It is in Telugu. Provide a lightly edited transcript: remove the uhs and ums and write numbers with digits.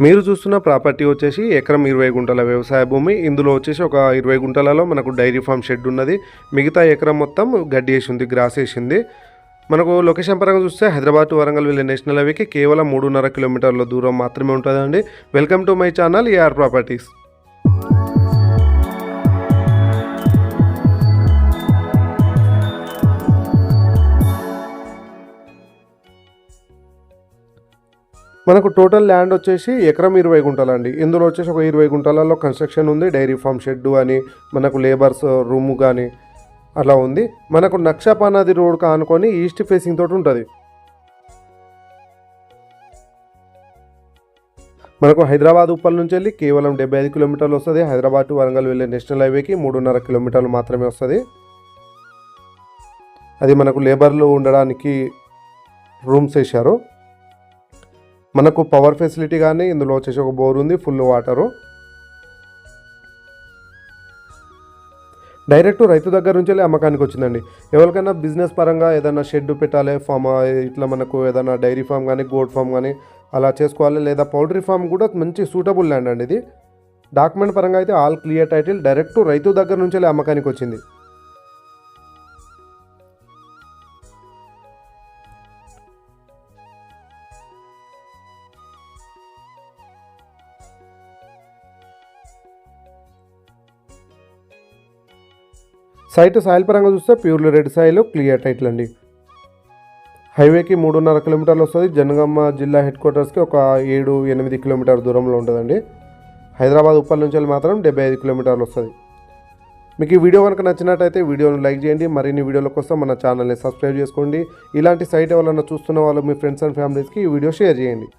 మీరు చూస్తున్న ప్రాపర్టీ వచ్చేసి ఎకరం 20 గుంటల వ్యవసాయ భూమి. ఇందులో వచ్చేసి ఒక 20 గుంటలలో మనకు డైరీ ఫామ్ షెడ్ ఉన్నది. మిగతా ఎకరం మొత్తం గడ్డి వేసి ఉంది, గ్రాస్ వేసింది. మనకు లొకేషన్ పరంగా చూస్తే హైదరాబాద్ టు వరంగల్ వెళ్ళే నేషనల్ హైవేకి కేవలం 3.5 కిలోమీటర్ల దూరం మాత్రమే ఉంటుందండి. Welcome to my channel AR properties. మనకు టోటల్ ల్యాండ్ వచ్చేసి ఎకరం 20 గుంటలండి. ఇందులో వచ్చేసి ఒక 20 గుంటలలో కన్స్ట్రక్షన్ ఉంది. డైరీ ఫామ్ షెడ్ అని, మనకు లేబర్స్ రూము కానీ అలా ఉంది. మనకు నక్షపానది రోడ్ కానుకొని ఈస్ట్ ఫేసింగ్ తోటి ఉంటుంది. మనకు హైదరాబాద్ ఉప్పల్ నుంచి వెళ్ళి కేవలం 75 కిలోమీటర్లు వస్తుంది. హైదరాబాద్ టు వరంగల్ వెళ్ళే నేషనల్ హైవేకి 3.5 కిలోమీటర్లు మాత్రమే వస్తుంది. అది మనకు లేబర్లు ఉండడానికి రూమ్స్ వేశారు. మనకు పవర్ ఫెసిలిటీ కానీ ఇందులో వచ్చేసి ఒక బోర్ ఉంది, ఫుల్ వాటరు. డైరెక్ట్ రైతు దగ్గర నుంచి వెళ్ళి అమ్మకానికి వచ్చిందండి. ఎవరికైనా బిజినెస్ పరంగా ఏదైనా షెడ్ పెట్టాలి, ఫామ్ ఇట్లా మనకు ఏదైనా డైరీ ఫామ్ కానీ గోడ్ ఫామ్ కానీ అలా చేసుకోవాలి, లేదా పౌల్ట్రీ ఫామ్ కూడా మంచి సూటబుల్ ల్యాండ్ అండి ఇది. డాక్యుమెంట్ పరంగా అయితే ఆల్ క్లియర్ టైటిల్. డైరెక్ట్ రైతు దగ్గర నుంచి వెళ్ళి అమ్మకానికి వచ్చింది. సైట్ సాయిల్ పరంగా చూస్తే purely red soil, clear title అండి. హైవేకి 3.5 కిలోమీటర్లు వస్తుంది. జనగామ జిల్లా హెడ్ క్వార్టర్స్కి ఒక 7-8 కిలోమీటర్ దూరంలో ఉంటుందండి. హైదరాబాద్ ఉప్పల్ నుంచి మాత్రం 75 కిలోమీటర్లు వస్తుంది. మీకు ఈ వీడియో కనుక నచ్చినట్టయితే వీడియోను లైక్ చేయండి. మరిన్ని వీడియోల కోసం మన ఛానల్ని సబ్స్క్రైబ్ చేసుకోండి. ఇలాంటి సైట్ ఎవరైనా చూస్తున్న వాళ్ళు మీ ఫ్రెండ్స్ అండ్ ఫ్యామిలీస్కి ఈ వీడియో షేర్ చేయండి.